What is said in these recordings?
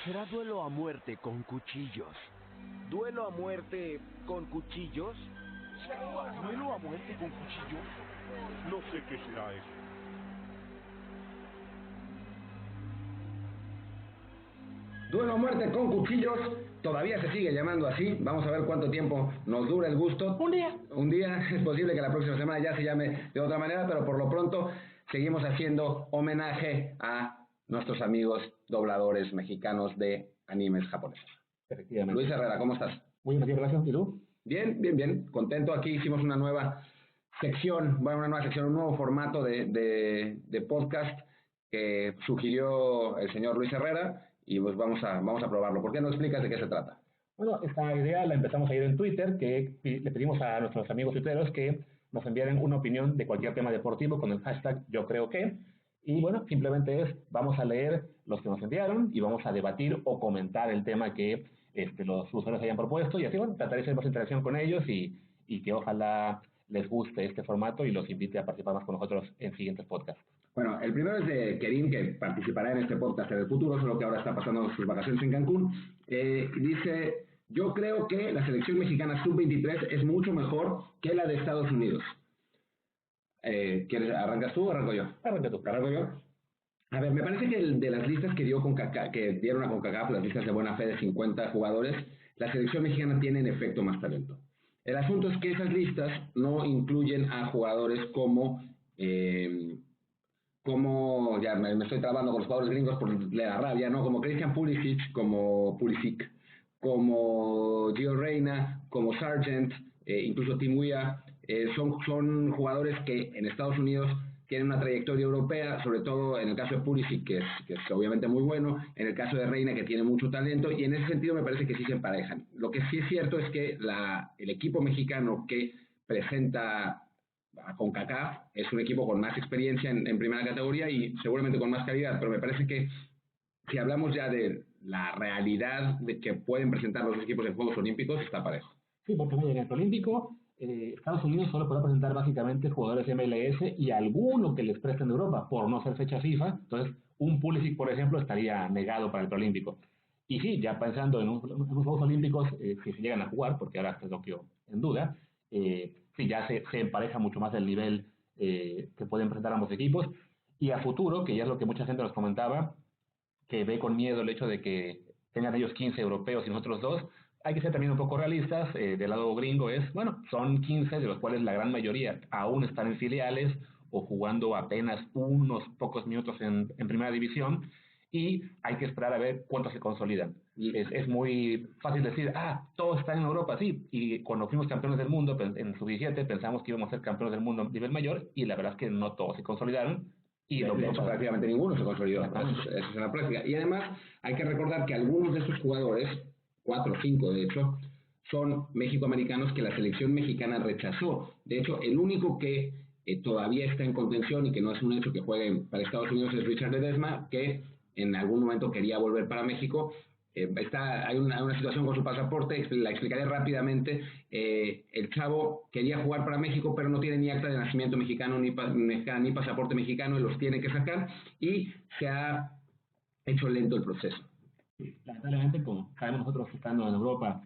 Será duelo a muerte con cuchillos. ¿Duelo a muerte con cuchillos? ¿Duelo a muerte con cuchillos? No sé qué será eso. Duelo a muerte con cuchillos, todavía se sigue llamando así. Vamos a ver cuánto tiempo nos dura el gusto. Un día, es posible que la próxima semana ya se llame de otra manera, pero por lo pronto seguimos haciendo homenaje a nuestros amigos dobladores mexicanos de animes japoneses. Efectivamente. Luis Herrera, ¿cómo estás? Muy bien, gracias. ¿Y tú? Bien. Contento. Aquí hicimos una nueva sección, un nuevo formato de podcast que sugirió el señor Luis Herrera y pues vamos a probarlo. ¿Por qué no explicas de qué se trata? Bueno, esta idea la empezamos a ir en Twitter, que le pedimos a nuestros amigos tuiteros que nos enviaran una opinión de cualquier tema deportivo con el hashtag yo creo que. Y bueno, simplemente vamos a leer los que nos enviaron y vamos a debatir o comentar el tema que los usuarios hayan propuesto y así, bueno, tratar de hacer más interacción con ellos y que ojalá les guste este formato y los invite a participar más con nosotros en siguientes podcasts. Bueno, el primero es de Kerim, que participará en este podcast en el futuro, solo que ahora está pasando sus vacaciones en Cancún. Dice, yo creo que la selección mexicana sub-23 es mucho mejor que la de Estados Unidos. ¿Arrancas tú o arranco yo? Arranca tú. ¿Arranco yo? A ver, me parece que de las listas que dieron a CONCACAF, las listas de buena fe de 50 jugadores, la selección mexicana tiene en efecto más talento. El asunto es que esas listas no incluyen a jugadores como ya me estoy trabando con los jugadores gringos por la rabia, ¿no? Como Christian Pulisic, como Gio Reyna, como Sargent, incluso Tim Weah, son jugadores que en Estados Unidos tienen una trayectoria europea, sobre todo en el caso de Pulisic, que es obviamente muy bueno, en el caso de Reina, que tiene mucho talento, y en ese sentido me parece que sí se emparejan. Lo que sí es cierto es que el equipo mexicano que presenta a CONCACAF es un equipo con más experiencia en primera categoría y seguramente con más calidad, pero me parece que si hablamos ya de la realidad de que pueden presentar los equipos en Juegos Olímpicos, está parejo. Sí, porque en el Olímpico Estados Unidos solo podrá presentar básicamente jugadores MLS y alguno que les presten de Europa, por no ser fecha FIFA. Entonces, un Pulisic, por ejemplo, estaría negado para el preolímpico. Y sí, ya pensando en unos Juegos Olímpicos, si se llegan a jugar, porque ahora está Tokio en duda, sí, ya se empareja mucho más el nivel que pueden presentar ambos equipos. Y a futuro, que ya es lo que mucha gente nos comentaba, que ve con miedo el hecho de que tengan ellos 15 europeos y nosotros 2, hay que ser también un poco realistas. Del lado gringo bueno, son 15 de los cuales la gran mayoría aún están en filiales o jugando apenas unos pocos minutos en primera división y hay que esperar a ver cuántos se consolidan. Es muy fácil decir, todos están en Europa, sí, y cuando fuimos campeones del mundo en sub-17 pensamos que íbamos a ser campeones del mundo a nivel mayor y la verdad es que no todos se consolidaron. Y de hecho, prácticamente ninguno se consolidó. Eso es en la práctica. Y además, hay que recordar que algunos de estos jugadores, 4 o 5 de hecho, son mexicoamericanos que la selección mexicana rechazó. De hecho, el único que todavía está en contención y que no es un hecho que juegue para Estados Unidos es Richard Ledesma, que en algún momento quería volver para México. Hay una situación con su pasaporte, la explicaré rápidamente. El chavo quería jugar para México, pero no tiene ni acta de nacimiento mexicano ni pasaporte mexicano, y los tiene que sacar, y se ha hecho lento el proceso. Lamentablemente, como sabemos nosotros estando en Europa,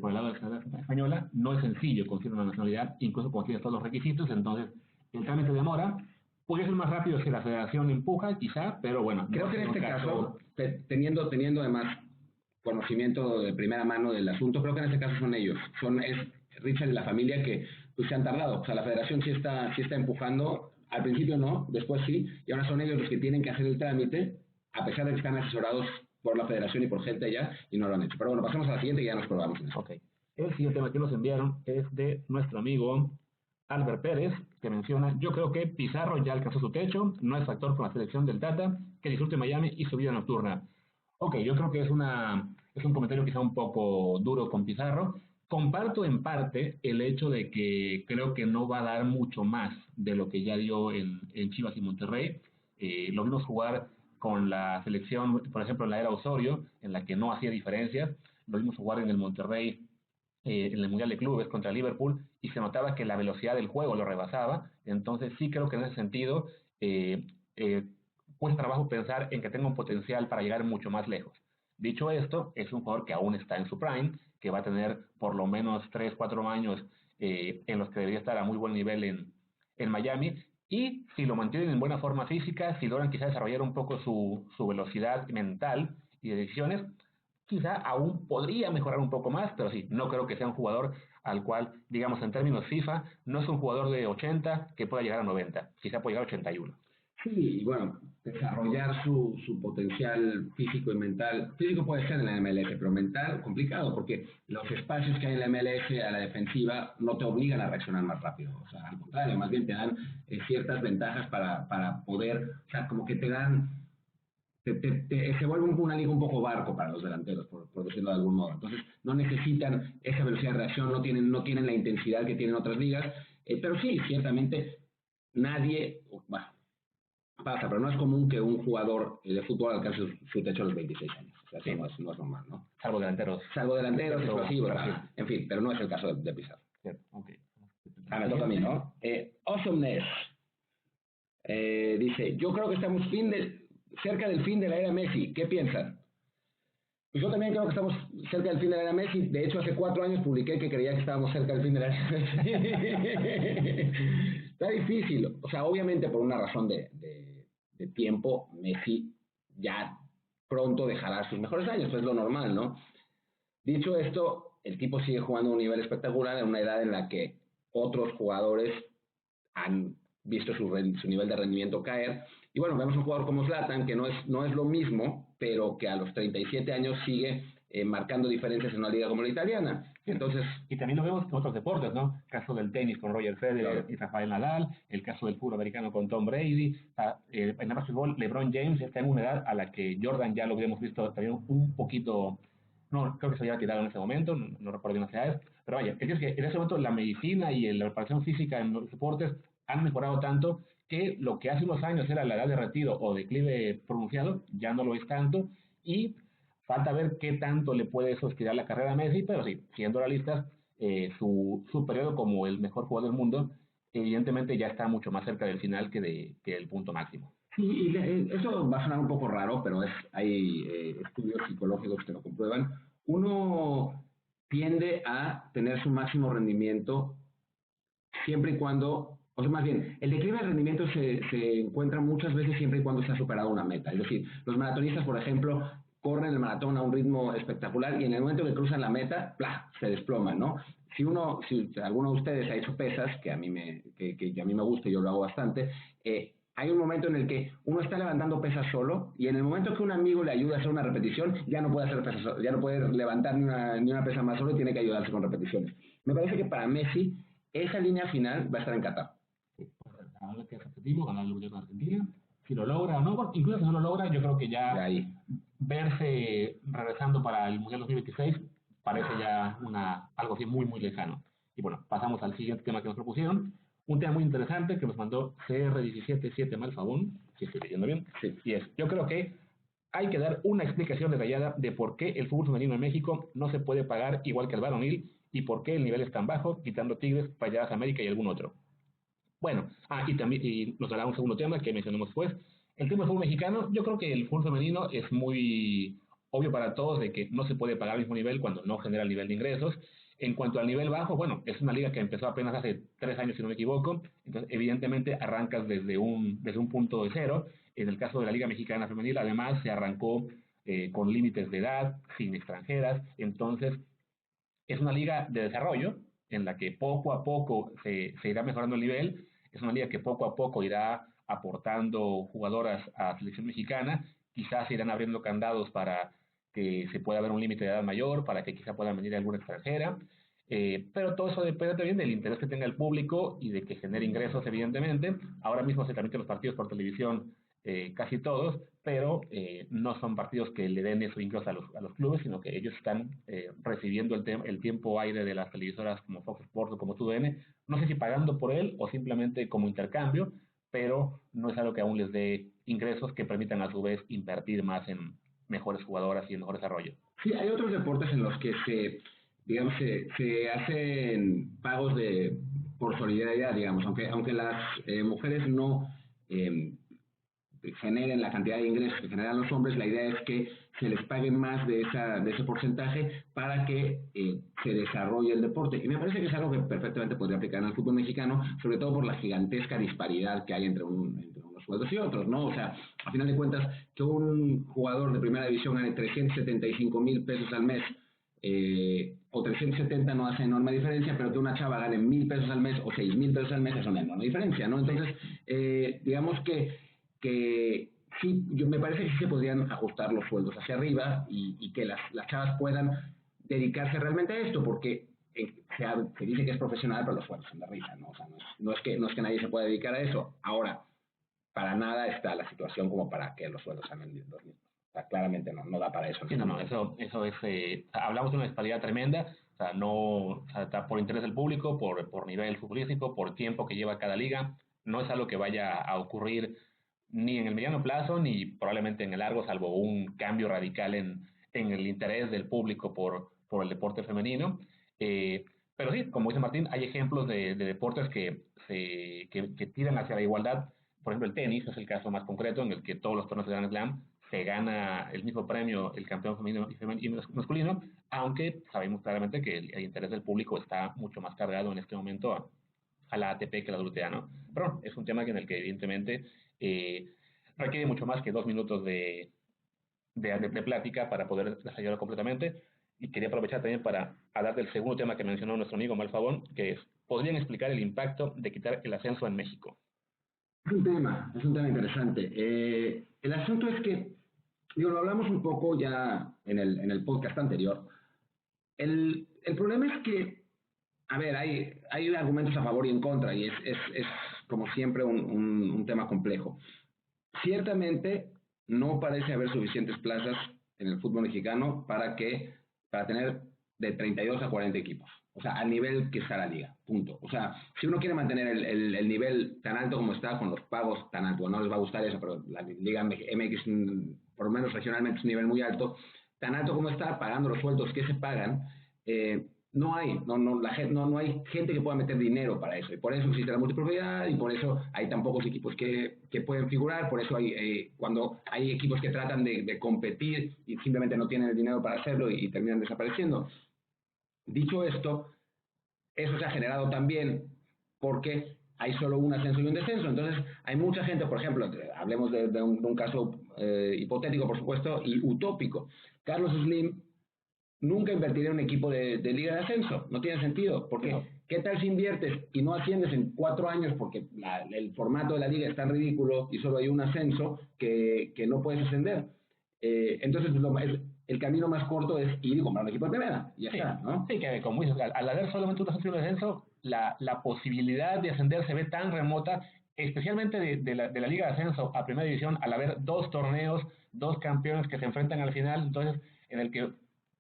por el lado de la nacionalidad española, no es sencillo conseguir una nacionalidad, incluso cuando tienes todos los requisitos. Entonces el trámite demora. Puede ser más rápido si la federación empuja, quizá, pero bueno. Creo que en este caso, teniendo además conocimiento de primera mano del asunto, creo que en este caso son ellos, es Richard y la familia que pues se han tardado. O sea, la federación sí está empujando, al principio no, después sí, y ahora son ellos los que tienen que hacer el trámite, a pesar de que están asesorados por la federación y por gente allá, y no lo han hecho. Pero bueno, pasamos a la siguiente y ya nos probamos en eso. Ok. El siguiente tema que nos enviaron es de nuestro amigo Albert Pérez, que menciona: yo creo que Pizarro ya alcanzó su techo, no es factor con la selección del Tata, que disfrute Miami y su vida nocturna. Ok, yo creo que es un comentario quizá un poco duro con Pizarro. Comparto en parte el hecho de que creo que no va a dar mucho más de lo que ya dio en Chivas y Monterrey. Lo vimos jugar con la selección, por ejemplo, en la era Osorio, en la que no hacía diferencias. Lo vimos jugar en el Monterrey, en el Mundial de Clubes contra Liverpool, y se notaba que la velocidad del juego lo rebasaba. Entonces sí creo que en ese sentido cuesta trabajo pensar en que tenga un potencial para llegar mucho más lejos. Dicho esto, es un jugador que aún está en su prime, que va a tener por lo menos 3, 4 años en los que debería estar a muy buen nivel en Miami, y si lo mantienen en buena forma física, si logran quizás desarrollar un poco su velocidad mental y de decisiones, quizá aún podría mejorar un poco más, pero sí, no creo que sea un jugador al cual, digamos, en términos FIFA, no es un jugador de 80 que pueda llegar a 90, quizá puede llegar a 81. Sí, y bueno, desarrollar su potencial físico y mental. Físico puede ser en la MLS, pero mental complicado, porque los espacios que hay en la MLS a la defensiva no te obligan a reaccionar más rápido. O sea, al contrario, más bien te dan ciertas ventajas para poder, o sea, como que te dan, se vuelve una liga un poco barco para los delanteros, por decirlo de algún modo. Entonces, no necesitan esa velocidad de reacción, no tienen la intensidad que tienen otras ligas, pero sí, ciertamente nadie, bueno, pasa, pero no es común que un jugador de fútbol alcance su techo a los 26 años. O sea, eso no es normal, ¿no? Salvo delanteros. Salvo delanteros, explosivos, en fin, pero no es el caso de Pizarro. Okay. Me toca a mí, ¿no? Awesomeness dice, yo creo que estamos cerca del fin de la era Messi. ¿Qué piensan? Pues yo también creo que estamos cerca del fin de la era Messi. De hecho, hace 4 años publiqué que creía que estábamos cerca del fin de la era Messi. Está difícil. O sea, obviamente por una razón de tiempo, Messi ya pronto dejará sus mejores años. Pues es lo normal, ¿no? Dicho esto, el tipo sigue jugando a un nivel espectacular en una edad en la que otros jugadores han visto su nivel de rendimiento caer. Y bueno, vemos un jugador como Zlatan, que no es lo mismo, pero que a los 37 años sigue marcando diferencias en una liga como la italiana. Entonces, y también lo vemos con otros deportes, ¿no? El caso del tenis con Roger Federer y Rafael Nadal, el caso del fútbol americano con Tom Brady, en el básquetbol LeBron James está en una edad a la que Jordan ya lo habíamos visto también un poquito, no, creo que se había tirado en ese momento, no recuerdo bien las edades, pero vaya, es que en ese momento la medicina y la preparación física en los deportes han mejorado tanto que lo que hace unos años era la edad de retiro o declive pronunciado, ya no lo es tanto, y falta ver qué tanto le puede eso estirar la carrera a Messi, pero sí, siendo realistas, su periodo como el mejor jugador del mundo, evidentemente ya está mucho más cerca del final que del punto máximo. Sí, y eso va a sonar un poco raro, pero hay estudios psicológicos que lo comprueban. Uno tiende a tener su máximo rendimiento siempre y cuando, o sea, más bien, el declive de rendimiento se encuentra muchas veces siempre y cuando se ha superado una meta. Es decir, los maratonistas, por ejemplo, corren el maratón a un ritmo espectacular y en el momento que cruzan la meta, ¡plá!, se desploman, ¿no? Si alguno de ustedes ha hecho pesas, que a mí me gusta y yo lo hago bastante, hay un momento en el que uno está levantando pesas solo y en el momento que un amigo le ayuda a hacer una repetición, ya no puede hacer pesas, ya no puede levantar ni una pesa más solo y tiene que ayudarse con repeticiones. Me parece que para Messi esa línea final va a estar en Qatar. Ganar que repetimos, ganar el Mundial con Argentina. Si lo logra o no, incluso si no lo logra, yo creo que ya verse regresando para el Mundial 2026 parece ya algo así muy, muy lejano. Y bueno, pasamos al siguiente tema que nos propusieron. Un tema muy interesante que nos mandó CR177 Malfabón, si estoy leyendo bien. Sí. Y yo creo que hay que dar una explicación detallada de por qué el fútbol femenino en México no se puede pagar igual que el varonil y por qué el nivel es tan bajo, quitando Tigres, Rayadas América y algún otro. Bueno, y nos dará un segundo tema que mencionamos después. El tema del fútbol mexicano, yo creo que el fútbol femenino es muy obvio para todos de que no se puede pagar al mismo nivel cuando no genera el nivel de ingresos. En cuanto al nivel bajo, bueno, es una liga que empezó apenas hace 3 años, si no me equivoco. Entonces, evidentemente, arrancas desde un punto de cero. En el caso de la Liga Mexicana Femenil, además, se arrancó con límites de edad, sin extranjeras. Entonces, es una liga de desarrollo en la que poco a poco se irá mejorando el nivel. Es una liga que poco a poco irá aportando jugadoras a la selección mexicana. Quizás se irán abriendo candados para que se pueda ver un límite de edad mayor, para que quizá pueda venir alguna extranjera. Pero todo eso depende también del interés que tenga el público y de que genere ingresos, evidentemente. Ahora mismo se transmiten los partidos por televisión, casi todos, pero no son partidos que le den esos ingresos a los clubes, sino que ellos están recibiendo el tiempo aire de las televisoras como Fox Sports o como TUDN, no sé si pagando por él o simplemente como intercambio, pero no es algo que aún les dé ingresos que permitan a su vez invertir más en mejores jugadoras y en mejor desarrollo. Sí, hay otros deportes en los que se hacen pagos por solidaridad, digamos, aunque las mujeres no generen la cantidad de ingresos que generan los hombres, la idea es que se les pague más de ese porcentaje para que se desarrolle el deporte. Y me parece que es algo que perfectamente podría aplicar en el fútbol mexicano, sobre todo por la gigantesca disparidad que hay entre unos sueldos y otros, ¿no? O sea, a final de cuentas, que un jugador de primera división gane 375,000 pesos al mes, o 370 no hace enorme diferencia, pero que una chava gane 1,000 pesos al mes o 6,000 pesos al mes es una enorme diferencia, ¿no? Entonces, digamos que sí, me parece que sí se podrían ajustar los sueldos hacia arriba y que las chavas puedan dedicarse realmente a esto, porque se dice que es profesional, pero los sueldos son de risa, ¿no? O sea, no es que nadie se pueda dedicar a eso. Ahora, para nada está la situación como para que los sueldos sean los mismos. O sea, claramente no da para eso. Sí, no, eso es, hablamos de una disparidad tremenda, o sea, está por interés del público, por nivel futbolístico, por tiempo que lleva cada liga, no es algo que vaya a ocurrir ni en el mediano plazo, ni probablemente en el largo, salvo un cambio radical en el interés del público por el deporte femenino. Pero sí, como dice Martín, hay ejemplos de deportes que tiran hacia la igualdad. Por ejemplo, el tenis es el caso más concreto en el que todos los torneos de Grand Slam se gana el mismo premio el campeón femenino y masculino, aunque sabemos claramente que el interés del público está mucho más cargado en este momento a la ATP que a la WTA, ¿no? Pero es un tema en el que evidentemente requiere mucho más que 2 minutos de plática para poder desarrollarlo completamente. Y quería aprovechar también para hablar del segundo tema que mencionó nuestro amigo Malfabón, que es, ¿podrían explicar el impacto de quitar el ascenso en México? Es un tema interesante. El asunto es que, lo hablamos un poco ya en el podcast anterior. El problema es que, a ver, hay argumentos a favor y en contra, y es como siempre un tema complejo. Ciertamente no parece haber suficientes plazas en el fútbol mexicano para tener de 32 a 40 equipos. O sea, al nivel que está la liga, punto. O sea, si uno quiere mantener el nivel tan alto como está, con los pagos tan altos, no les va a gustar eso, pero la Liga MX, por lo menos regionalmente, es un nivel muy alto, tan alto como está, pagando los sueldos que se pagan, no hay gente que pueda meter dinero para eso, y por eso existe la multipropiedad, y por eso hay tan pocos equipos que pueden figurar, por eso cuando hay equipos que tratan de competir y simplemente no tienen el dinero para hacerlo y terminan desapareciendo. Dicho esto, eso se ha generado también porque hay solo un ascenso y un descenso. Entonces, hay mucha gente, por ejemplo, hablemos de un caso hipotético, por supuesto, y utópico. Carlos Slim nunca invertiría en un equipo de liga de ascenso. No tiene sentido. Porque, ¿qué tal si inviertes y no asciendes en 4 años porque el formato de la liga es tan ridículo y solo hay un ascenso que no puedes ascender? Entonces, el camino más corto es ir y comprar un equipo de primera, y ya está, ¿no? Sí, que como dices, al haber solamente un ascenso y un descenso, la posibilidad de ascender se ve tan remota, especialmente de la Liga de Ascenso a Primera División, al haber 2 torneos, 2 campeones que se enfrentan al final, entonces, en el que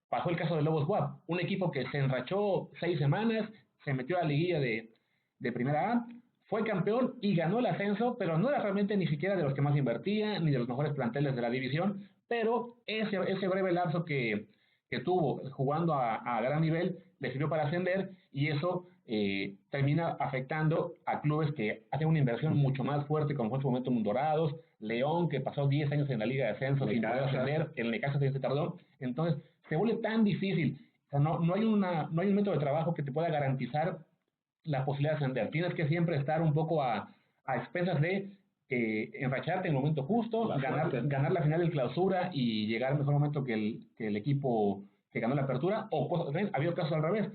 pasó el caso de Lobos WAP, un equipo que se enrachó 6 semanas, se metió a la liguilla de Primera A, fue campeón y ganó el ascenso, pero no era realmente ni siquiera de los que más invertía, ni de los mejores planteles de la división, pero ese breve lapso que tuvo jugando a gran nivel le sirvió para ascender, y eso termina afectando a clubes que hacen una inversión mucho más fuerte, como fue en su momento Dorados, León, que pasó 10 años en la Liga de Ascenso sin poder ascender, en Necaxa se tardó. Entonces se vuelve tan difícil, o sea, no hay un método de trabajo que te pueda garantizar la posibilidad de ascender. Tienes que siempre estar un poco a expensas de enracharte en el momento justo, ganar la final del clausura y llegar al mejor momento que el equipo que ganó la apertura, o ha habido casos al revés,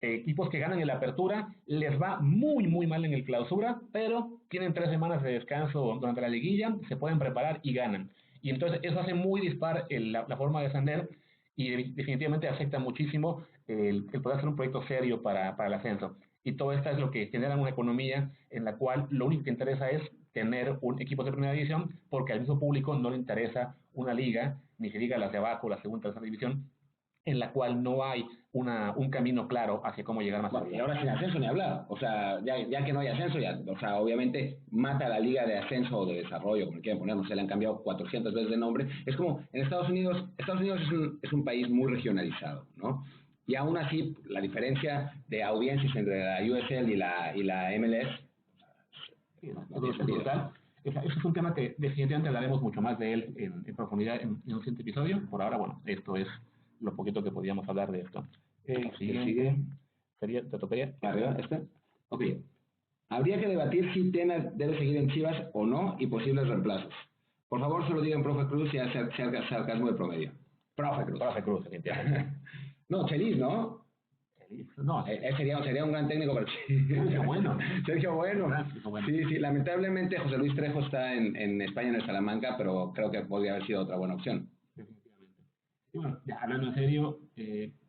equipos que ganan en la apertura les va muy muy mal en el clausura, pero tienen 3 semanas de descanso durante la liguilla, se pueden preparar y ganan, y entonces eso hace muy dispar la forma de ascender, y definitivamente afecta muchísimo el poder hacer un proyecto serio para el ascenso. Y todo esto es lo que genera una economía en la cual lo único que interesa es tener un equipo de primera división, porque al mismo público no le interesa una liga, ni se diga las de abajo, la segunda o tercera división, en la cual no hay un camino claro hacia cómo llegar más arriba. Y ahora sin ascenso ni hablar. O sea, ya que no hay ascenso, o sea, obviamente mata a la liga de ascenso o de desarrollo, como le quieren poner, no sé, le han cambiado 400 veces de nombre. Es como en Estados Unidos es un país muy regionalizado, ¿no? Y aún así, la diferencia de audiencias entre la USL y la MLS es brutal. Ese es un tema que definitivamente hablaremos mucho más de él en profundidad en un siguiente episodio. Por ahora, bueno, esto es lo poquito que podíamos hablar de esto. Sigue. ¿Te tocaría? Arriba, Ok. Habría que debatir si Tena debe seguir en Chivas o no y posibles reemplazos. Por favor, solo digan profe Cruz y hacer sarcasmo de promedio. Profe Cruz. Profe Cruz, definitivamente. No, Chelis, ¿no? No, sería un gran técnico para Sergio Bueno. Sergio Bueno. Bueno. Sí, lamentablemente José Luis Trejo está en España, en el Salamanca, pero creo que podría haber sido otra buena opción. Definitivamente. Y bueno, ya hablando en serio,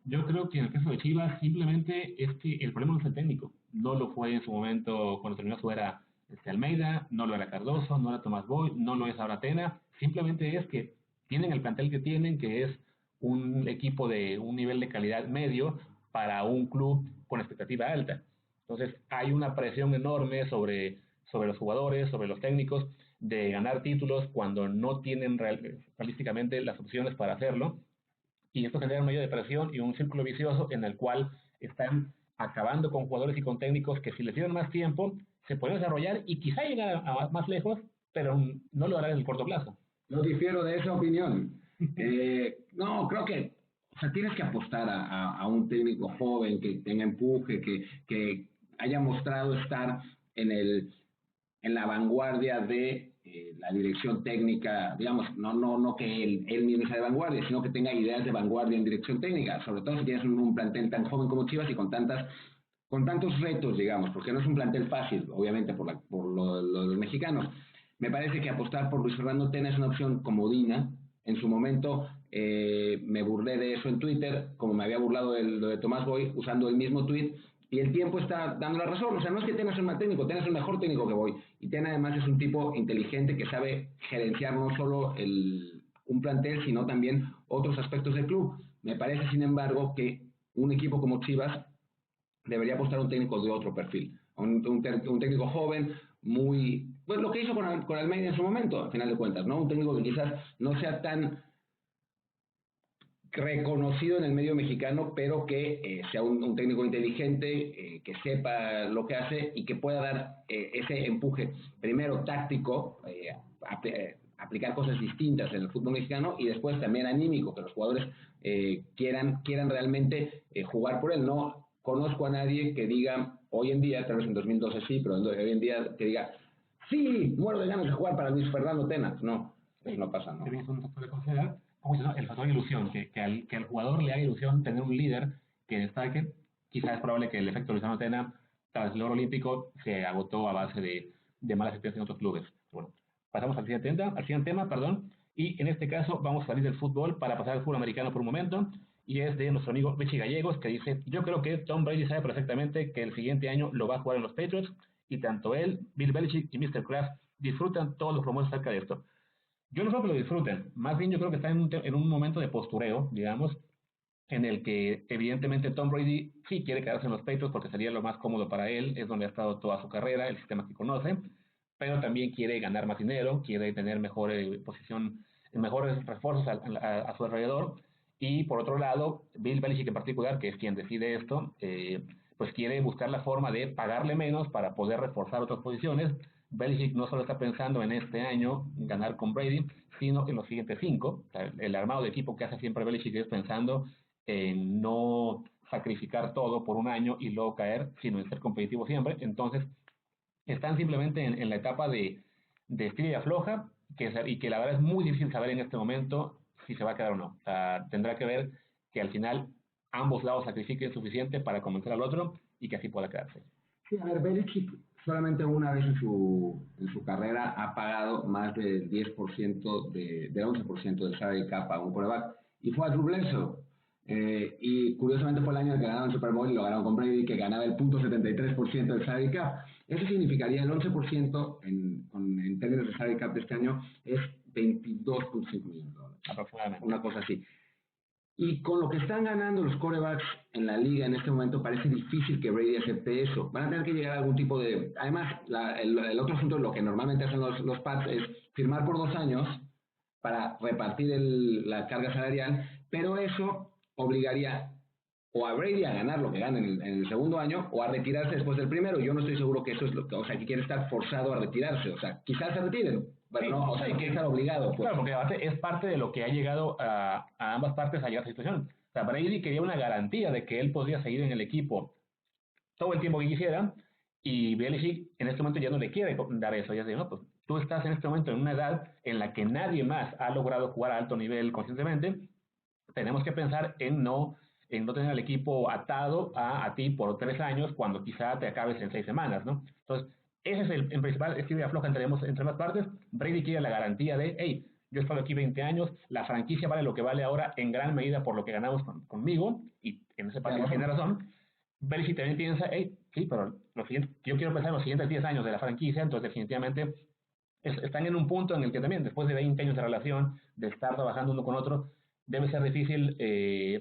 yo creo que en el caso de Chivas simplemente es que el problema no es el técnico. No lo fue en su momento cuando terminó su era Almeida, no lo era Cardoso, no era Tomás Boy, no lo es ahora Tena. Simplemente es que tienen el plantel que tienen, que es un equipo de un nivel de calidad medio para un club con expectativa alta. Entonces hay una presión enorme sobre los jugadores, sobre los técnicos, de ganar títulos cuando no tienen realísticamente las opciones para hacerlo. Y esto genera un medio de presión y un círculo vicioso en el cual están acabando con jugadores y con técnicos que si les dieran más tiempo se pueden desarrollar y quizá llegar a más lejos, pero no lo harán en el corto plazo. No difiero de esa opinión. No, creo que tienes que apostar a un técnico joven que tenga empuje, que haya mostrado estar en la vanguardia de la dirección técnica, digamos, no que él mismo sea de vanguardia, sino que tenga ideas de vanguardia en dirección técnica, sobre todo si tienes un plantel tan joven como Chivas y con tantos retos, digamos, porque no es un plantel fácil, obviamente, por lo de los mexicanos. Me parece que apostar por Luis Fernando Tena es una opción comodina. En su momento me burlé de eso en Twitter, como me había burlado lo de Tomás Boy, usando el mismo tweet, y el tiempo está dando la razón. O sea, no es que Tena sea un mal técnico, Tena es el mejor técnico que Boy, y Tena además es un tipo inteligente que sabe gerenciar no solo un plantel, sino también otros aspectos del club. Me parece, sin embargo, que un equipo como Chivas debería apostar a un técnico de otro perfil, un técnico joven, pues lo que hizo con Almeida en su momento, al final de cuentas, ¿no? Un técnico que quizás no sea tan reconocido en el medio mexicano, pero que sea un técnico inteligente, que sepa lo que hace y que pueda dar ese empuje, primero táctico, aplicar cosas distintas en el fútbol mexicano, y después también anímico, que los jugadores quieran realmente jugar por él. No conozco a nadie que diga, hoy en día, tal vez en 2012 sí, pero hoy en día que diga, sí, muero de ganas de jugar para Luis Fernando Tena. No, eso no pasa, ¿no? Es un factor de considerar, como dices, ¿no? El factor de ilusión, que al jugador le haga ilusión tener un líder que destaque. Quizás es probable que el efecto Luis Fernando Tena, tras el oro olímpico, se agotó a base de malas experiencias en otros clubes. Bueno, pasamos al siguiente tema, y en este caso vamos a salir del fútbol para pasar al fútbol americano por un momento, y es de nuestro amigo Richie Gallegos, que dice: yo creo que Tom Brady sabe perfectamente que el siguiente año lo va a jugar en los Patriots, y tanto él, Bill Belichick y Mr. Kraft disfrutan todos los rumores acerca de esto. Yo no creo que lo disfruten, más bien yo creo que están en un momento de postureo, digamos, en el que evidentemente Tom Brady sí quiere quedarse en los Patriots porque sería lo más cómodo para él, es donde ha estado toda su carrera, el sistema que conoce, pero también quiere ganar más dinero, quiere tener mejor posición, mejores refuerzos a su alrededor, y por otro lado, Bill Belichick en particular, que es quien decide esto, pues quiere buscar la forma de pagarle menos para poder reforzar otras posiciones. Belichick no solo está pensando en este año ganar con Brady, sino en los siguientes 5. O sea, el armado de equipo que hace siempre Belichick es pensando en no sacrificar todo por un año y luego caer, sino en ser competitivo siempre. Entonces, están simplemente en la etapa de estira y afloja, y que la verdad es muy difícil saber en este momento si se va a quedar o no. O sea, tendrá que ver que al final ambos lados sacrifiquen suficiente para convencer al otro y que así pueda quedarse. Sí, a ver, Belichick solamente una vez en su carrera ha pagado más del 10%, del 11% del salary cap a un quarterback, y fue a Drew Bledsoe. Y curiosamente fue el año en que ganaron el Super Bowl y lo ganaron con Brady, que ganaba el 0.73% del salary cap. Eso significaría el 11% en términos de salary cap de este año es $22.5 millones. Aproximadamente. Una cosa así. Y con lo que están ganando los quarterbacks en la liga en este momento, parece difícil que Brady acepte eso. Van a tener que llegar a algún tipo de... Además, el otro asunto, lo que normalmente hacen los Pats es firmar por 2 años para repartir la carga salarial, pero eso obligaría o a Brady a ganar lo que gana en el segundo año, o a retirarse después del primero. Yo no estoy seguro que eso es lo que, o sea, que quiere estar forzado a retirarse. O sea, quizás se retiren, pero Sí, no, o sea, no quiere estar obligado. Pues. Claro, porque aparte es parte de lo que ha llegado a ambas partes a llegar a esa situación. O sea, Brady quería una garantía de que él podría seguir en el equipo todo el tiempo que quisiera, y Belichick en este momento ya no le quiere dar eso. Ya dice, no, pues tú estás en este momento en una edad en la que nadie más ha logrado jugar a alto nivel conscientemente. Tenemos que pensar en no tener al equipo atado a ti por 3 años cuando quizá te acabes en 6 semanas, ¿no? Entonces, ese es el principal estilo de afloja entre las partes. Brady quiere la garantía de, hey, yo he estado aquí 20 años, la franquicia vale lo que vale ahora en gran medida por lo que ganamos conmigo, y en ese parte tiene razón. Belichick también piensa, hey, sí, pero yo quiero pensar en los siguientes 10 años de la franquicia, entonces definitivamente están en un punto en el que también, después de 20 años de relación, de estar trabajando uno con otro, debe ser difícil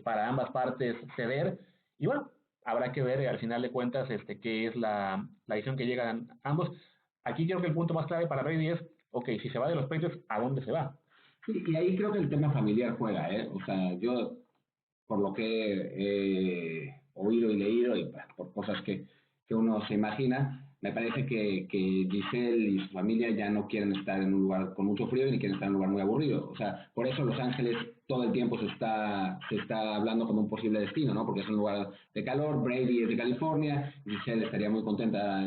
para ambas partes ceder. Y bueno, habrá que ver al final de cuentas qué es la decisión que llegan ambos. Aquí creo que el punto más clave para Brady es, ok, si se va de los Patriots, ¿a dónde se va? Sí, y ahí creo que el tema familiar juega, ¿eh? O sea, yo, por lo que he oído y leído, y pues, por cosas que uno se imagina, me parece que Giselle y su familia ya no quieren estar en un lugar con mucho frío ni quieren estar en un lugar muy aburrido. O sea, por eso Los Ángeles todo el tiempo se está hablando como un posible destino, ¿no? Porque es un lugar de calor, Brady es de California, Giselle estaría muy contenta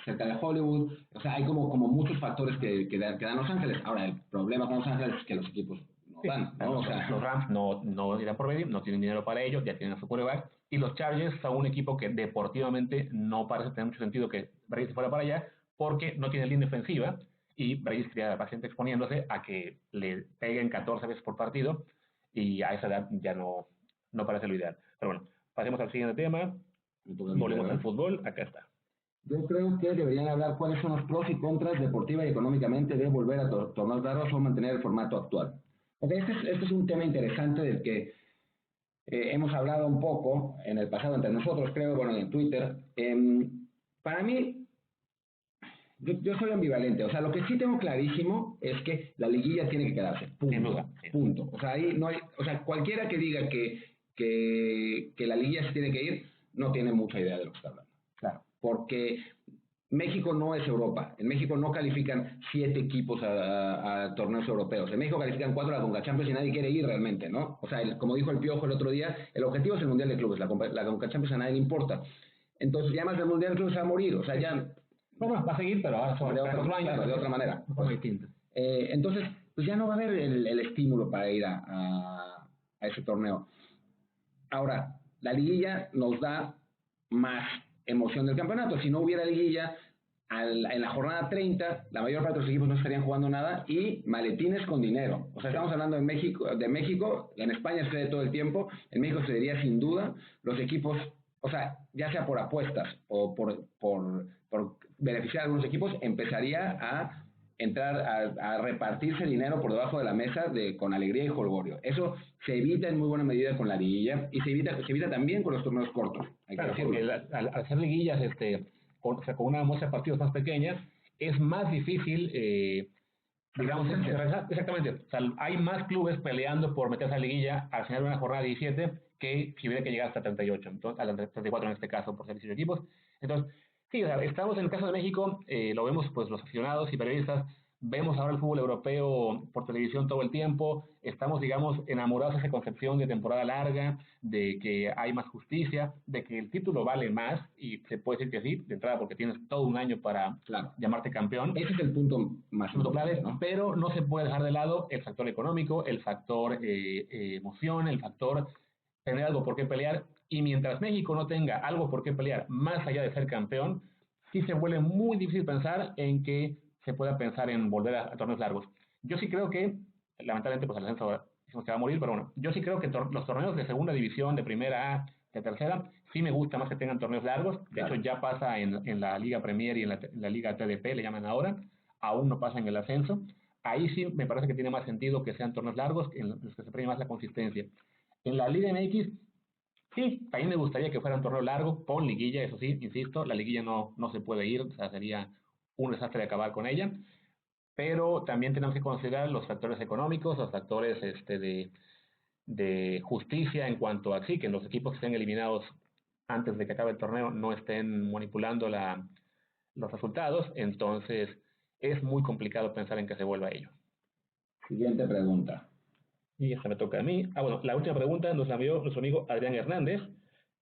cerca de Hollywood. O sea, hay como muchos factores que dan Los Ángeles. Ahora, el problema con Los Ángeles es que los equipos no dan, ¿no? O sea, los Rams no irán por Brady, no tienen dinero para ellos, ya tienen a su quarterback. Y los Chargers son un equipo que deportivamente no parece tener mucho sentido que Brady se fuera para allá, porque no tiene línea defensiva, y Brady estaría bastante exponiéndose a que le peguen 14 veces por partido, y a esa edad ya no parece lo ideal. Pero bueno, pasemos al siguiente tema. Volvemos al fútbol, acá está. yo creo que deberían hablar cuáles son los pros y contras deportiva y económicamente de volver a torneos largos o mantener el formato actual. Okay, este es un tema interesante del que hemos hablado un poco en el pasado entre nosotros, creo, bueno, en Twitter. Para mí, yo soy ambivalente. O sea, lo que sí tengo clarísimo es que la liguilla tiene que quedarse. Punto. Sin duda. Punto. O sea, ahí no hay, o sea, cualquiera que diga que la liguilla se tiene que ir, no tiene mucha idea de lo que está hablando. Claro. Porque México no es Europa. En México no califican 7 equipos a torneos europeos. En México califican 4 a la Conca Champions y nadie quiere ir realmente, ¿no? O sea, como dijo el Piojo el otro día, el objetivo es el Mundial de Clubes. La Conca Champions a nadie le importa. Entonces, ya más el Mundial de Clubes se va a morir. O sea, ya... Bueno, va a seguir, pero ahora de otra manera. De forma distinta. Entonces, pues ya no va a haber el estímulo para ir a ese torneo. Ahora, la liguilla nos da más emoción del campeonato. Si no hubiera liguilla, en la jornada 30, la mayor parte de los equipos no estarían jugando nada y maletines con dinero. O sea, estamos hablando de México, en España se ve todo el tiempo, en México se vería sin duda, los equipos, o sea, ya sea por apuestas o por beneficiar a algunos equipos, empezaría a entrar a repartirse dinero por debajo de la mesa con alegría y jolgorio. Eso se evita en muy buena medida con la liguilla y se evita también con los torneos cortos. Claro, porque al hacer liguillas con una muestra de partidos más pequeña, es más difícil, digamos, exactamente. O sea, hay más clubes peleando por meterse a la liguilla al final de una jornada 17 que si hubiera que llegar hasta 38, entonces, a 34 en este caso, por ser 18 equipos. Entonces, sí, o sea, estamos en el caso de México, lo vemos pues los aficionados y periodistas, vemos ahora el fútbol europeo por televisión todo el tiempo, estamos, digamos, enamorados de esa concepción de temporada larga, de que hay más justicia, de que el título vale más, y se puede decir que sí, de entrada porque tienes todo un año para llamarte campeón. Ese es el punto más clave, ¿no? Pero no se puede dejar de lado el factor económico, el factor emoción, el factor tener algo por qué pelear, y mientras México no tenga algo por qué pelear más allá de ser campeón, sí se vuelve muy difícil pensar en que se pueda pensar en volver a torneos largos. Yo sí creo que, lamentablemente, pues el ascenso se va a morir, pero bueno, yo sí creo que los torneos de segunda división, de primera A, de tercera, sí me gusta más que tengan torneos largos. De hecho, ya pasa en la Liga Premier y en la Liga TDP, le llaman ahora, aún no pasa en el ascenso. Ahí sí me parece que tiene más sentido que sean torneos largos, en los que se premia más la consistencia. En la Liga MX, sí, también me gustaría que fuera un torneo largo, con liguilla, eso sí, insisto, la liguilla no se puede ir, o sea, sería un desastre de acabar con ella, pero también tenemos que considerar los factores económicos, los factores de de justicia en cuanto a sí, que los equipos que estén eliminados antes de que acabe el torneo no estén manipulando los resultados, entonces es muy complicado pensar en que se vuelva a ello. Siguiente pregunta. Y esta me toca a mí. Bueno, la última pregunta nos la envió nuestro amigo Adrián Hernández,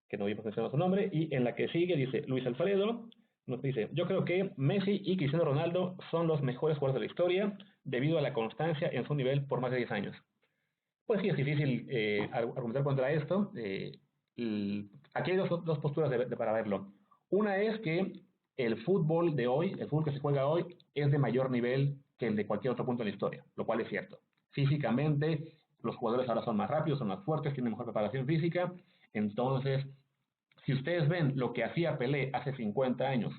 que no vimos mencionado su nombre, y en la que sigue dice Luis Alfredo, nos dice, yo creo que Messi y Cristiano Ronaldo son los mejores jugadores de la historia debido a la constancia en su nivel por más de 10 años. Pues sí, es difícil argumentar contra esto. Aquí hay dos posturas para verlo. Una es que el fútbol de hoy, el fútbol que se juega hoy, es de mayor nivel que el de cualquier otro punto en la historia, lo cual es cierto. Físicamente, los jugadores ahora son más rápidos, son más fuertes, tienen mejor preparación física. Entonces, si ustedes ven lo que hacía Pelé hace 50 años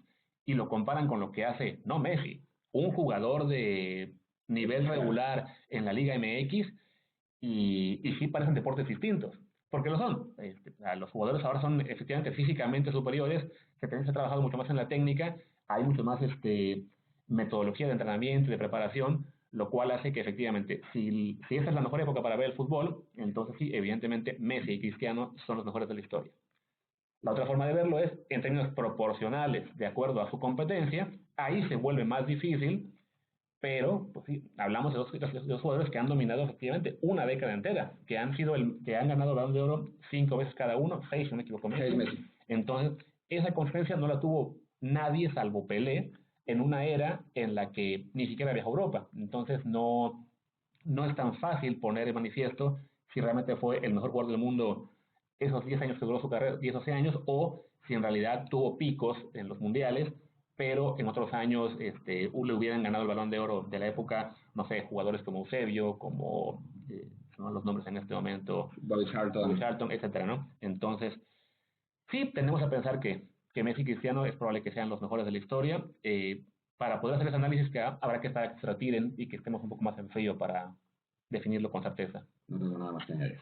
y lo comparan con lo que hace, no Messi, un jugador de nivel regular en la Liga MX, y sí parecen deportes distintos, porque lo son. Los jugadores ahora son efectivamente físicamente superiores, se ha trabajado mucho más en la técnica, hay mucho más metodología de entrenamiento y de preparación, lo cual hace que efectivamente, si esa es la mejor época para ver el fútbol, entonces sí, evidentemente Messi y Cristiano son los mejores de la historia. La otra forma de verlo es en términos proporcionales, de acuerdo a su competencia, ahí se vuelve más difícil, pero pues sí, hablamos de dos jugadores que han dominado efectivamente una década entera, que han ganado el Balón de Oro 5 veces cada uno, 6 si no me equivoco. 6 meses. Entonces, esa consistencia no la tuvo nadie salvo Pelé en una era en la que ni siquiera viajó a Europa. Entonces, no es tan fácil poner en manifiesto si realmente fue el mejor jugador del mundo esos 10 años que duró su carrera, 10 o 12 años, o si en realidad tuvo picos en los mundiales, pero en otros años le hubieran ganado el Balón de Oro de la época, no sé, jugadores como Eusebio, como son los nombres en este momento, Bobby Charlton, etcétera, ¿no? Entonces, sí, tenemos a pensar que Messi y Cristiano es probable que sean los mejores de la historia. Para poder hacer ese análisis habrá que esperar a que se retiren y que estemos un poco más en frío para definirlo con certeza. No tengo nada más que añadir.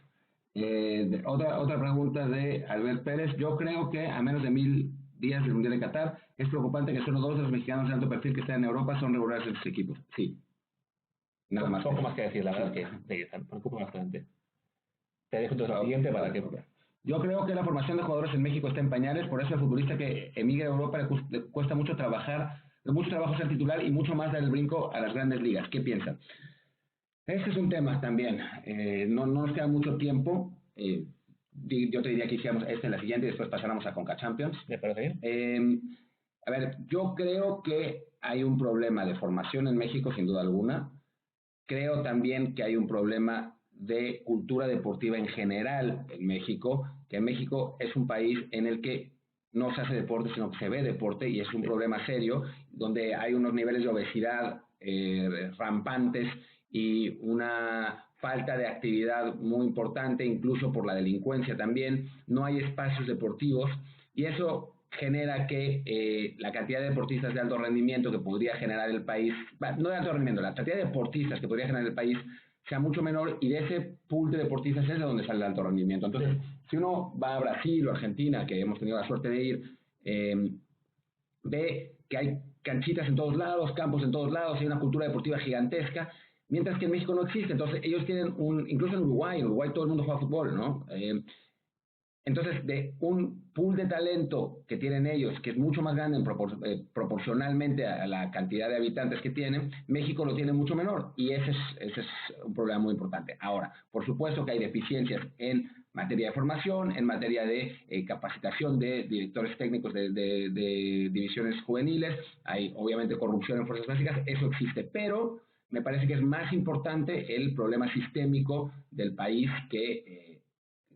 Otra pregunta de Albert Pérez. Yo creo que a menos de 1000 días del Mundial de Qatar, es preocupante que solo 2 de los mexicanos de alto perfil que están en Europa son regulares en sus equipos. Sí. Nada más. Poco más que decir, la verdad es que me preocupa bastante. Te dejo entonces la siguiente para que... Yo creo que la formación de jugadores en México está en pañales, por eso el futbolista que emigra a Europa le cuesta mucho trabajo ser titular y mucho más dar el brinco a las grandes ligas. ¿Qué piensan? Este es un tema también. No nos queda mucho tiempo. Yo te diría que hiciéramos la siguiente y después pasáramos a Conca Champions. ¿Me parece bien? A ver, yo creo que hay un problema de formación en México, sin duda alguna. Creo también que hay un problema de cultura deportiva en general en México, que México es un país en el que no se hace deporte, sino que se ve deporte, y es un problema serio, donde hay unos niveles de obesidad rampantes y una falta de actividad muy importante, incluso por la delincuencia también. No hay espacios deportivos, y eso genera que la cantidad de deportistas de alto rendimiento que podría generar el país, no de alto rendimiento, la cantidad de deportistas que podría generar el país sea mucho menor, y de ese pool de deportistas es de donde sale el alto rendimiento. Entonces, si uno va a Brasil o Argentina, que hemos tenido la suerte de ir, ve que hay canchitas en todos lados, campos en todos lados, hay una cultura deportiva gigantesca, mientras que en México no existe. Entonces, ellos tienen incluso en Uruguay todo el mundo juega fútbol, ¿no? Entonces, de un pool de talento que tienen ellos, que es mucho más grande proporcionalmente a la cantidad de habitantes que tienen, México lo tiene mucho menor, y ese es un problema muy importante. Ahora, por supuesto que hay deficiencias en materia de formación, en materia de capacitación de directores técnicos de divisiones juveniles, hay obviamente corrupción en fuerzas básicas, eso existe, pero me parece que es más importante el problema sistémico del país que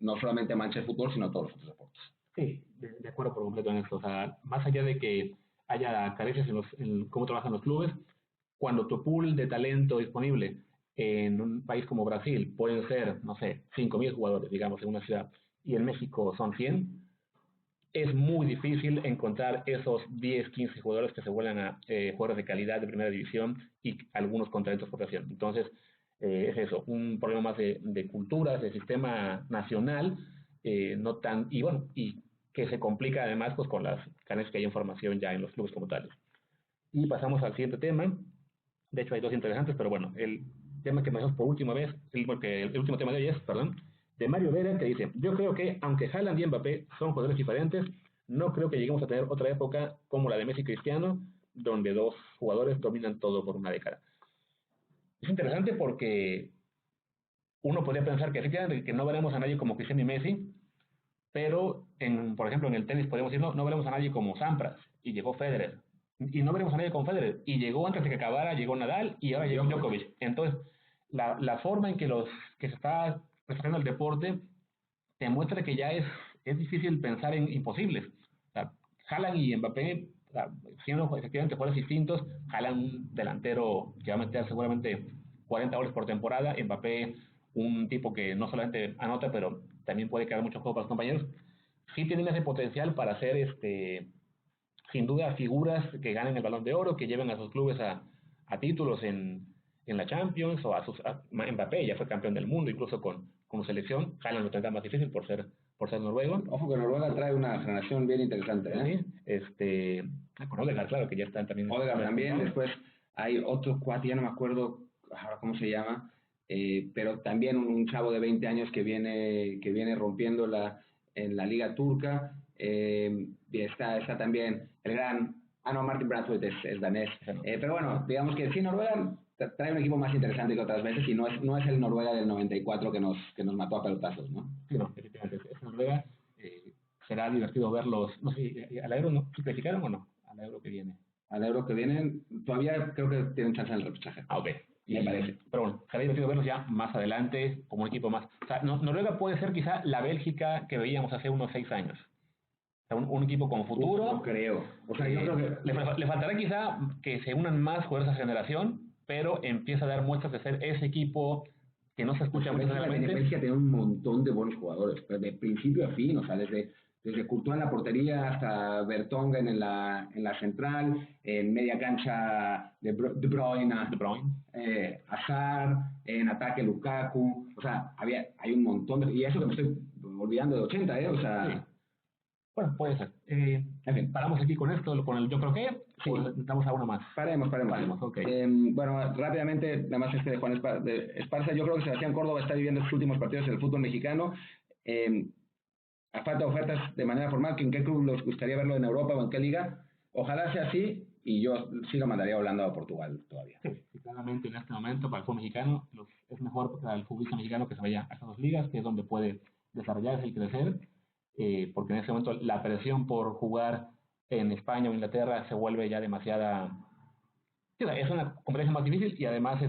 no solamente mancha el fútbol, sino todos los otros deportes. Sí, de acuerdo por completo en esto. O sea, más allá de que haya carencias en cómo trabajan los clubes, cuando tu pool de talento disponible en un país como Brasil pueden ser, no sé, 5,000 jugadores, digamos, en una ciudad, y en México son 100, es muy difícil encontrar esos 10, 15 jugadores que se vuelvan a jugadores de calidad de primera división, y algunos con talento de exportación. Entonces, es eso, un problema más de culturas, de sistema nacional, no tan, y bueno, y que se complica además pues con las carencias que hay en formación ya en los clubes como tales. Y pasamos al siguiente tema. De hecho hay dos interesantes, pero bueno, el tema que me dejamos por última vez, el último tema de hoy es, de Mario Vera, que dice, yo creo que aunque Haaland y Mbappé son jugadores diferentes, no creo que lleguemos a tener otra época como la de Messi y Cristiano, donde dos jugadores dominan todo por una década. Es interesante porque uno podría pensar que efectivamente que no veremos a nadie como Cristiano y Messi, pero, por ejemplo, en el tenis podemos decir, no veremos a nadie como Sampras, y llegó Federer. Y no veremos a nadie como Federer, y llegó antes de que acabara, llegó Nadal, y ahora llegó Djokovic. Entonces, la forma en que se está presentando el deporte te muestra que ya es difícil pensar en imposibles. O sea, Haaland y Mbappé, o sea, siendo efectivamente jugadores distintos, Haaland un delantero que va a meter seguramente 40 goles por temporada, Mbappé un tipo que no solamente anota, pero también puede crear mucho juego para los compañeros, sí tienen ese potencial para ser, sin duda, figuras que ganen el Balón de Oro, que lleven a sus clubes a títulos en la Champions, o Mbappé ya fue campeón del mundo, incluso con su selección. Haaland lo tendrá más difícil por ser noruego. Ojo que Noruega trae una generación bien interesante, ¿eh? Sí, con Odegaard, claro, que ya están también. Odegaard también, después hay otro cuate, ya no me acuerdo ahora cómo se llama, pero también un chavo de 20 años que viene rompiéndola en la liga turca, y está también el gran, Martin Brathwaite es danés, pero bueno, digamos que sí, Noruega trae un equipo más interesante que otras veces y no es el Noruega del 94 que nos mató a pelotazos, ¿no? Sí, no, efectivamente, es Noruega, será divertido verlos, no sé, al Euro, ¿no? ¿Sí clasificaron o no? Al Euro que viene. Al Euro que viene, todavía creo que tienen chance en el repechaje. Ok. Me parece. Pero bueno, será divertido verlos ya más adelante, como un equipo más. O sea, Noruega puede ser quizá la Bélgica que veíamos hace unos 6 años. O sea, un equipo con futuro. No creo. O sea, yo creo que le faltará quizá que se unan más jugadores a esa generación, pero empieza a dar muestras de ser ese equipo que no se escucha mucho realmente. Bélgica tiene un montón de buenos jugadores, de principio a fin, o sea, desde Courtois en la portería hasta Vertonghen en la central, en media cancha De Bruyne, Hazard, en ataque Lukaku, o sea, hay un montón y eso que me estoy olvidando de 80, o sea... Sí. Bueno, puede ser. En fin, paramos aquí con esto, con el yo creo que, sí. O necesitamos a uno más. Paremos. Okay. Bueno, rápidamente, nada más de Juan Esparza, yo creo que Sebastián Córdoba está viviendo sus últimos partidos en el fútbol mexicano. A falta de ofertas de manera formal, ¿en qué club les gustaría verlo en Europa o en qué liga? Ojalá sea así, y yo sí lo mandaría a Holanda o a Portugal todavía. Sí, claramente en este momento para el fútbol mexicano es mejor para el futbolista mexicano que se vaya a esas dos ligas, que es donde puede desarrollarse y crecer, porque en ese momento la presión por jugar en España o Inglaterra se vuelve ya demasiada... Es una competencia más difícil y además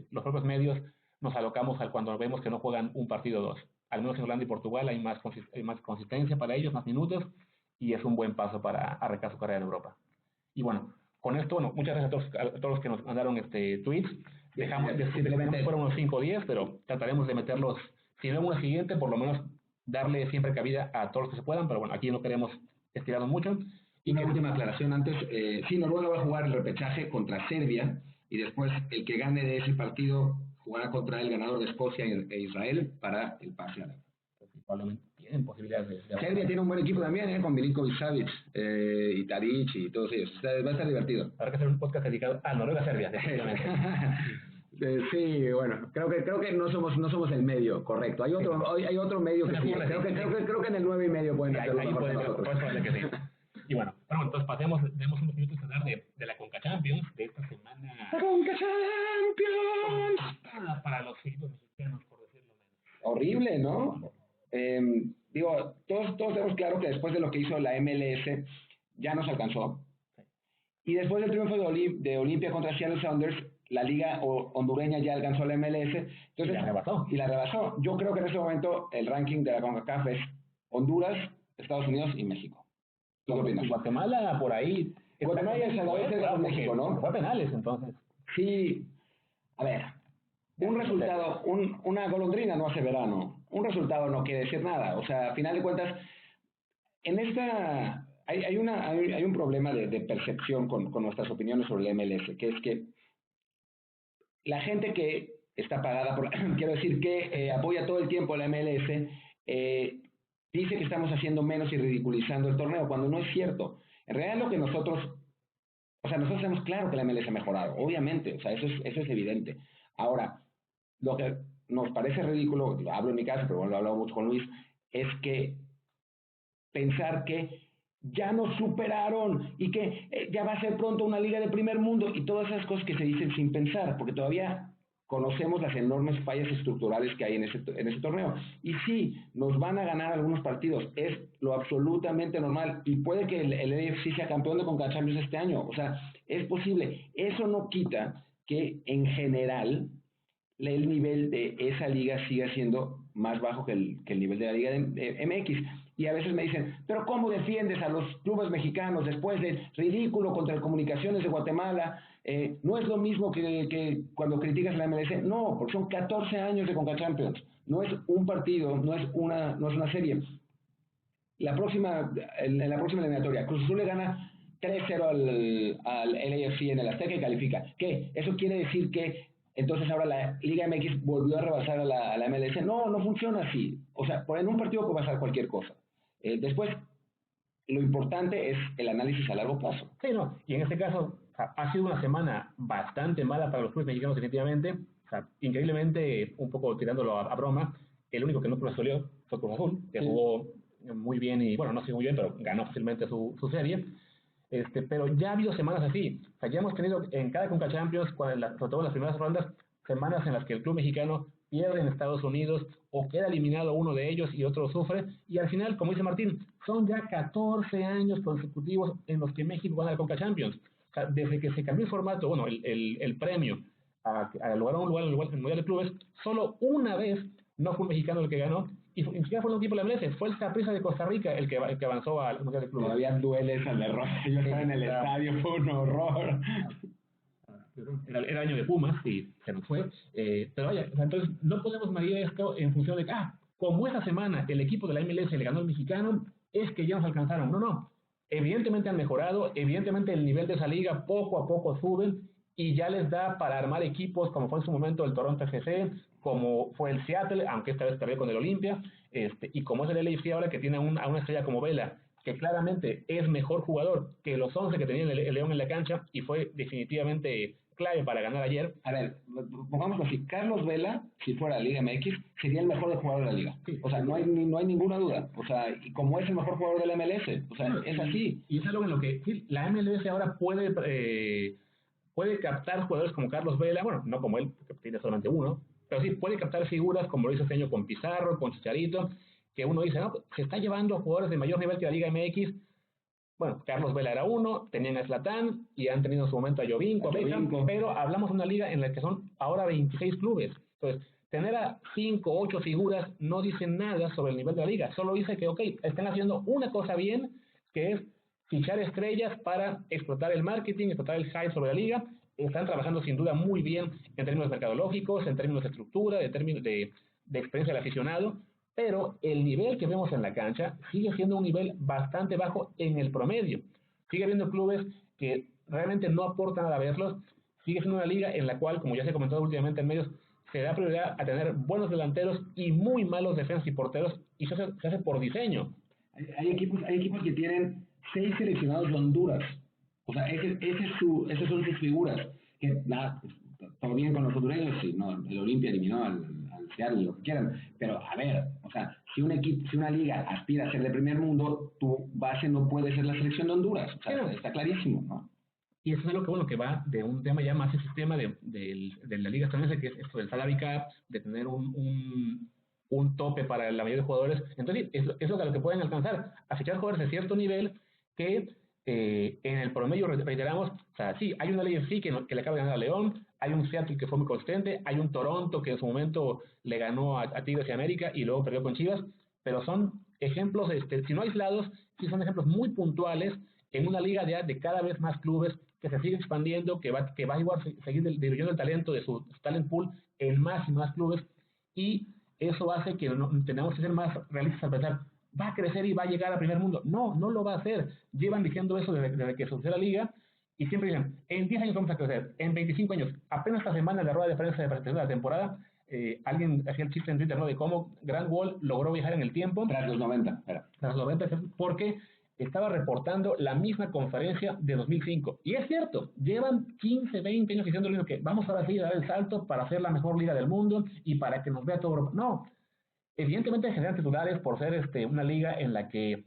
los propios medios nos alocamos cuando vemos que no juegan un partido o dos. Al menos en Holanda y Portugal hay más consistencia para ellos, más minutos, y es un buen paso para arrancar su carrera en Europa. Y bueno, con esto, muchas gracias a todos los que nos mandaron tweets. Dejamos fueron unos 5 o 10, pero trataremos de meterlos, si no en una siguiente, por lo menos darle siempre cabida a todos los que se puedan, pero bueno, aquí no queremos estirarnos mucho. Y una última aclaración antes, sí, Noruega va a jugar el repechaje contra Serbia, y después el que gane de ese partido jugará contra el ganador de Escocia e Israel para el pase a la... Probablemente tienen posibilidades de Serbia tiene un buen equipo también, con Milinkovic-Savic, y Tadic y todos ellos. Va a estar divertido. Habrá que hacer un podcast dedicado a Noruega-Serbia, definitivamente. Sí, bueno, creo que no somos el medio, correcto. Hay otro medio que sí. Creo que en el 9,5 pueden hacerlo mejor que nosotros. Que sí. Y bueno, entonces demos unos minutos a hablar de la Conca Champions, de esta semana. ¡La Conca Champions! Para los equipos mexicanos, por decirlo menos. Horrible, ¿no? Todos tenemos claro que después de lo que hizo la MLS, ya nos alcanzó. Y después del triunfo de Olimpia contra Seattle Sounders, la liga hondureña ya alcanzó la MLS. Entonces, y la rebasó. Yo creo que en ese momento el ranking de la CONCACAF es Honduras, Estados Unidos y México. ¿Tú qué opinas? Guatemala por ahí. Guatemala y El Salvador es México, ¿no? Fue a penales, entonces. Sí. A ver, un resultado, una golondrina no hace verano. Un resultado no quiere decir nada. O sea, a final de cuentas, en esta... Hay un problema de percepción con nuestras opiniones sobre el MLS, que es que la gente que está pagada por... quiero decir que apoya todo el tiempo la MLS... dice que estamos haciendo menos y ridiculizando el torneo, cuando no es cierto. En realidad lo que nosotros tenemos claro que la MLS ha mejorado, obviamente, o sea, eso es evidente. Ahora, lo que nos parece ridículo, hablo en mi caso, pero bueno, lo he hablado mucho con Luis, es que pensar que ya nos superaron y que ya va a ser pronto una liga de primer mundo y todas esas cosas que se dicen sin pensar, porque todavía conocemos las enormes fallas estructurales que hay en ese torneo. Y sí, nos van a ganar algunos partidos, es lo absolutamente normal, y puede que el AFC sea campeón de CONCACAF Champions este año, o sea, es posible. Eso no quita que en general el nivel de esa liga siga siendo más bajo que el nivel de la liga de MX. Y a veces me dicen, pero ¿cómo defiendes a los clubes mexicanos después del ridículo contra el Comunicaciones de Guatemala? No es lo mismo que cuando criticas la MLS. No, porque son 14 años de CONCACAF Champions. No es un partido, no es una serie. En la próxima eliminatoria, Cruz Azul le gana 3-0 al LAFC en el Azteca y califica. ¿Qué? ¿Eso quiere decir que entonces ahora la Liga MX volvió a rebasar a la MLS? No, no funciona así. O sea, en un partido puede pasar cualquier cosa. Después, lo importante es el análisis a largo plazo. Sí, no, y en este caso ha sido una semana bastante mala para los clubes mexicanos, definitivamente. O sea, increíblemente, un poco tirándolo a broma, el único que no resolvió fue Cruz Azul, que jugó muy bien y, bueno, no sé muy bien, pero ganó fácilmente su serie. Pero ya ha habido semanas así. O sea, ya hemos tenido en cada CONCACAF Champions, sobre todo en las primeras rondas, semanas en las que el club mexicano pierde en Estados Unidos o queda eliminado uno de ellos y otro sufre. Y al final, como dice Martín, son ya 14 años consecutivos en los que México gana la CONCACAF Champions. O sea, desde que se cambió el formato, bueno, el premio a lograr un lugar en el Mundial de Clubes, solo una vez no fue un mexicano el que ganó, y ni siquiera fue un equipo de la MLS, fue el Saprissa de Costa Rica el que avanzó al Mundial de Clubes. Todavía duele esa derrota. Yo estaba en el estadio, fue un horror. Era año de Pumas y se nos fue. Pero vaya, entonces no podemos medir esto en función de que, como esa semana el equipo de la MLS le ganó al mexicano, es que ya nos alcanzaron. No. Evidentemente han mejorado, evidentemente el nivel de esa liga poco a poco suben y ya les da para armar equipos como fue en su momento el Toronto FC, como fue el Seattle, aunque esta vez perdió con el Olimpia, y como es el LAFC ahora que tiene a una estrella como Vela, que claramente es mejor jugador que los 11 que tenía el León en la cancha y fue definitivamente clave para ganar ayer. A ver, pongámoslo así, Carlos Vela, si fuera Liga MX, sería el mejor jugador de la liga. Sí, o sea, no hay ninguna duda. O sea, y como es el mejor jugador de la MLS, o sea, es así. Y es algo en lo que sí, la MLS ahora puede captar jugadores como Carlos Vela, bueno, no como él, porque tiene solamente uno, pero sí puede captar figuras como lo hizo este año con Pizarro, con Chicharito, que uno dice, no, se está llevando a jugadores de mayor nivel que la Liga MX. Bueno, Carlos Vela era uno, tenían a Zlatan y han tenido en su momento a Jovinko, pero hablamos de una liga en la que son ahora 26 clubes. Entonces, tener a 5 o 8 figuras no dice nada sobre el nivel de la liga, solo dice que, ok, están haciendo una cosa bien, que es fichar estrellas para explotar el marketing, explotar el hype sobre la liga. Están trabajando sin duda muy bien en términos mercadológicos, en términos de estructura, en términos de experiencia del aficionado, pero el nivel que vemos en la cancha sigue siendo un nivel bastante bajo en el promedio. Sigue habiendo clubes que realmente no aportan nada a verlos. Sigue siendo una liga en la cual, como ya se ha comentado últimamente en medios, se da prioridad a tener buenos delanteros y muy malos defensas y porteros, y se hace por diseño. Hay equipos que tienen 6 seleccionados de Honduras. O sea, esas son sus figuras. Que nada, todo bien con los hondureños, sí, no, el Olimpia eliminó al Seattle, lo que quieran. Pero, a ver, o sea, si una liga aspira a ser de primer mundo, tu base no puede ser la selección de Honduras. O sea, está clarísimo, ¿no? Y eso es algo que va de un tema ya más el sistema de la liga estadounidense, que es esto del salary cap, de tener un tope para la mayoría de jugadores. Entonces, es lo que pueden alcanzar, a fichar jugadores de cierto nivel que en el promedio, reiteramos, o sea, sí, hay una LAFC que le acaba de ganar a León, hay un Seattle que fue muy consistente, hay un Toronto que en su momento le ganó a Tigres y América y luego perdió con Chivas, pero son ejemplos, si no aislados, sí son ejemplos muy puntuales en una liga de cada vez más clubes que se sigue expandiendo, que va a igual seguir diluyendo el talento de su talent pool en más y más clubes, y eso hace que tenemos que ser más realistas al pensar, va a crecer y va a llegar a primer mundo. No lo va a hacer. Llevan diciendo eso desde que surgió la liga y siempre dicen, en 10 años vamos a crecer, en 25 años. Apenas esta semana en la rueda de prensa de presentación de la temporada, alguien hacía el chiste en Twitter, ¿no?, de cómo Grant Wall logró viajar en el tiempo. Tras los 90. Tras los 90, porque estaba reportando la misma conferencia de 2005. Y es cierto, llevan 15, 20 años diciendo lo mismo, que vamos ahora sí a dar el salto para ser la mejor liga del mundo y para que nos vea todo Europa. No, evidentemente generan titulares por ser una liga en la que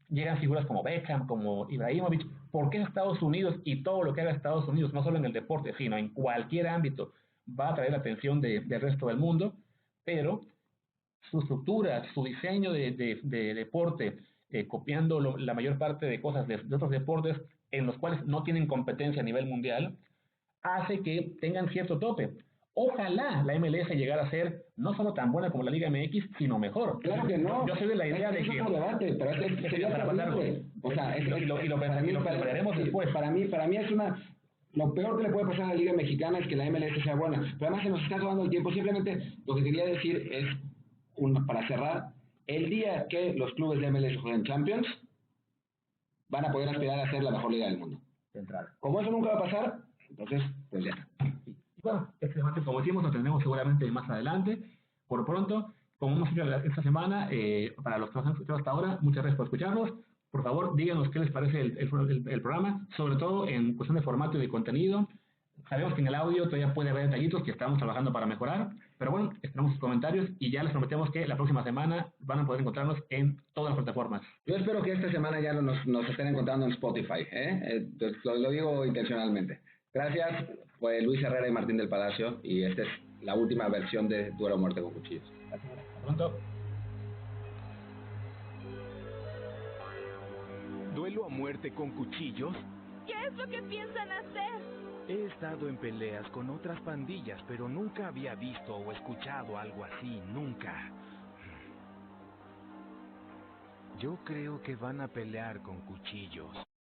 llegan figuras como Beckham, como Ibrahimovic, porque es Estados Unidos y todo lo que haga Estados Unidos, no solo en el deporte, sino en cualquier ámbito, va a atraer la atención del resto del mundo, pero su estructura, su diseño de deporte, copiando la mayor parte de cosas de otros deportes en los cuales no tienen competencia a nivel mundial, hace que tengan cierto tope. Ojalá la MLS llegara a ser no solo tan buena como la Liga MX, sino mejor. Claro que no. Yo soy de la idea de que... que... Es un debate, pero sería para pasar, o sea, lo pelearemos después. Para mí es una... Lo peor que le puede pasar a la Liga Mexicana es que la MLS sea buena. Pero además se nos está acabando el tiempo. Simplemente lo que quería decir es, para cerrar, el día que los clubes de MLS jueguen Champions, van a poder aspirar a ser la mejor liga del mundo. De entrada. Como eso nunca va a pasar, entonces, pues ya. Y bueno, este debate, como decimos, lo tendremos seguramente más adelante. Por pronto, como hemos hecho esta semana, para los que nos han escuchado hasta ahora, muchas gracias por escucharnos. Por favor, díganos qué les parece el programa, sobre todo en cuestión de formato y de contenido. Sabemos que en el audio todavía puede haber detallitos que estamos trabajando para mejorar, pero bueno, esperamos sus comentarios y ya les prometemos que la próxima semana van a poder encontrarnos en todas las plataformas. Yo espero que esta semana ya nos estén encontrando en Spotify, lo digo intencionalmente. Gracias, fue Luis Herrera y Martín del Palacio, y esta es la última versión de Duelo a Muerte con Cuchillos. Gracias, hasta pronto. ¿Duelo a muerte con cuchillos? ¿Qué es lo que piensan hacer? He estado en peleas con otras pandillas, pero nunca había visto o escuchado algo así, nunca. Yo creo que van a pelear con cuchillos.